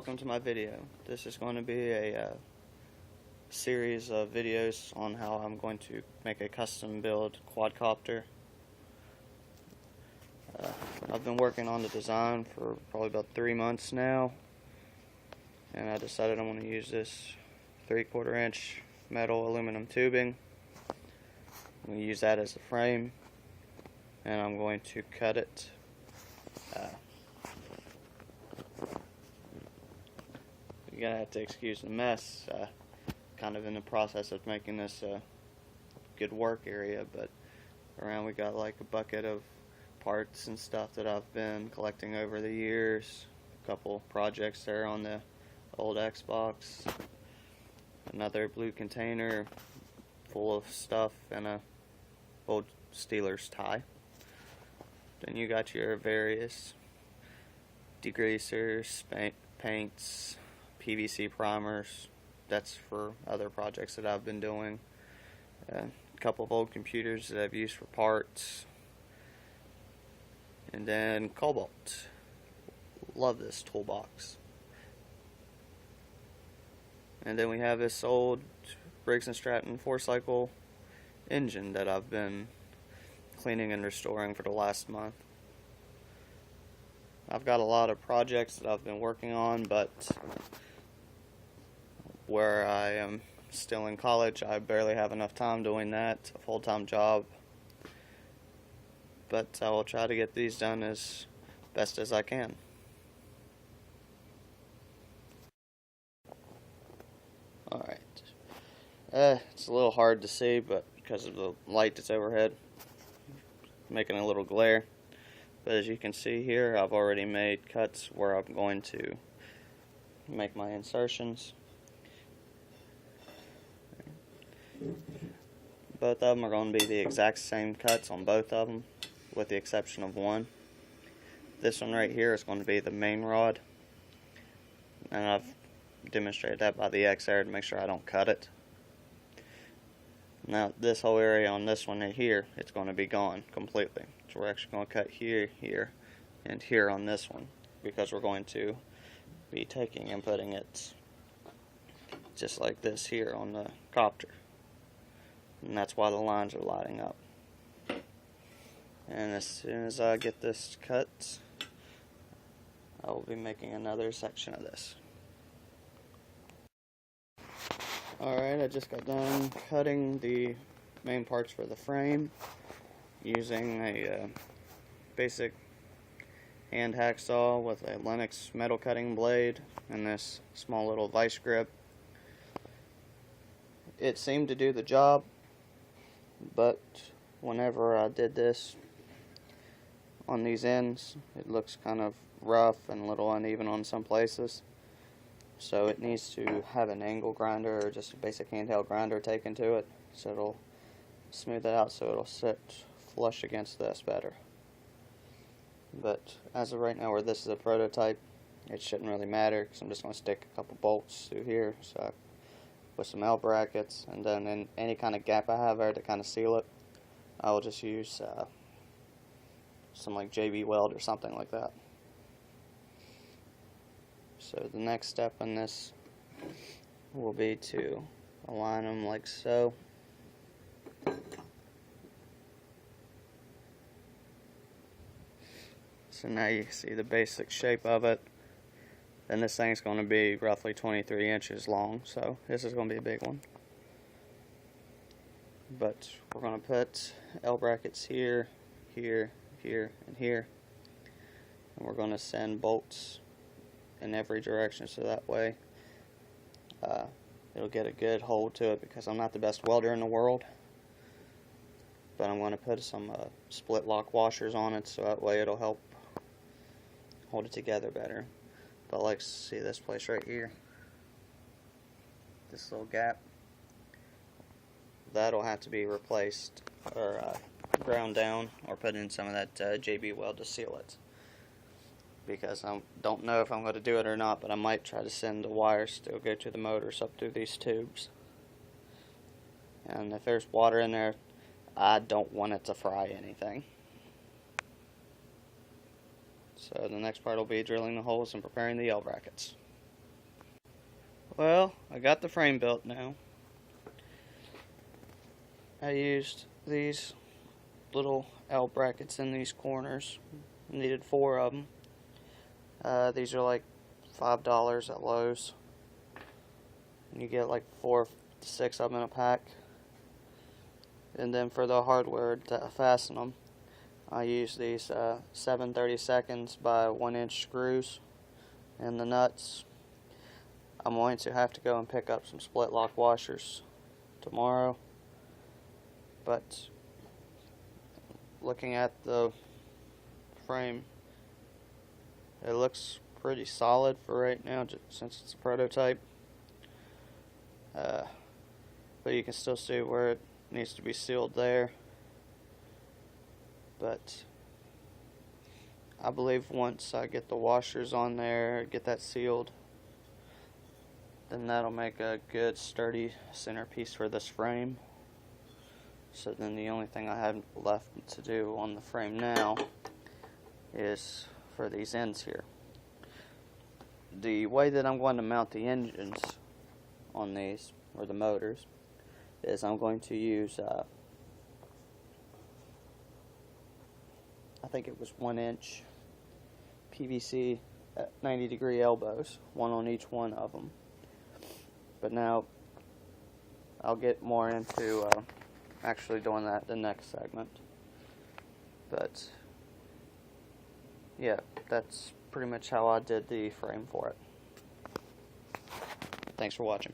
welcome to my video. This is going to be a series of videos on how I'm going to make a custom build quadcopter. I've been working on the design for probably about 3 months now, and I decided I want to use this 3/4 inch metal aluminum tubing. I'm going to use that as a frame, and I'm going to cut it. You're gonna have to excuse the mess. Kind of in the process of making this a good work area, but around we got like a bucket of parts and stuff that I've been collecting over the years. A couple projects there on the old Xbox. Another blue container full of stuff and a old Steelers tie. Then you got your various degreasers, paints, PVC primers. That's for other projects that I've been doing. A couple of old computers that I've used for parts. And then cobalt. Love this toolbox. And then we have this old Briggs & Stratton 4-cycle engine that I've been cleaning and restoring for the last month. I've got a lot of projects that I've been working on, but where I am still in college, I barely have enough time doing that, a full-time job. But I will try to get these done as best as I can. Alright. It's a little hard to see, but because of the light that's overhead, making a little glare. But as you can see here, I've already made cuts where I'm going to make my insertions. Both of them are going to be the exact same cuts on both of them, with the exception of one. This one right here is going to be the main rod, and I've demonstrated that by the X there to make sure I don't cut it. Now this whole area on this one right here, it's going to be gone completely. So we're actually going to cut here, here, and here on this one, because we're going to be taking and putting it just like this here on the copter. And that's why the lines are lighting up. And as soon as I get this cut, I will be making another section of this. Alright, I just got done cutting the main parts for the frame using a basic hand hacksaw with a Lennox metal cutting blade and this small little vice grip. It seemed to do the job, but whenever I did this on these ends, it looks kind of rough and a little uneven on some places. So it needs to have an angle grinder or just a basic handheld grinder taken to it, so it'll smooth it out so it'll sit flush against this better. But as of right now, where this is a prototype, it shouldn't really matter, because I'm just going to stick a couple bolts through here with some L brackets, and then in any kind of gap I have there to kind of seal it, I will just use some like JB weld or something like that. So the next step in this will be to align them like so. So now you can see the basic shape of it. And this thing's going to be roughly 23 inches long, so this is going to be a big one. But we're going to put L brackets here, here, here, and here. And we're going to send bolts in every direction, so that way it'll get a good hold to it, because I'm not the best welder in the world. But I'm going to put some split lock washers on it, so that way it'll help hold it together better. But like, see this place right here, this little gap, that'll have to be replaced or ground down or put in some of that JB weld to seal it. Because I don't know if I'm going to do it or not, but I might try to send the wires to go to the motors up through these tubes. And if there's water in there, I don't want it to fry anything. So the next part will be drilling the holes and preparing the L brackets. Well, I got the frame built now. I used these little L brackets in these corners. Needed 4 of them. These are like $5 at Lowe's. You get like 4 to 6 of them in a pack. And then for the hardware to fasten them, I use these 7/32 by 1 inch screws and the nuts. I'm going to have to go and pick up some split lock washers tomorrow, but looking at the frame, it looks pretty solid for right now, just since it's a prototype. But you can still see where it needs to be sealed there. But I believe once I get the washers on there, get that sealed, then that'll make a good sturdy centerpiece for this frame. So then the only thing I have left to do on the frame now is for these ends here. The way that I'm going to mount the engines on these, or the motors, is I'm going to use I think it was 1 inch PVC at 90-degree elbows, one on each one of them. But now I'll get more into actually doing that the next segment. But yeah, that's pretty much how I did the frame for it. Thanks for watching.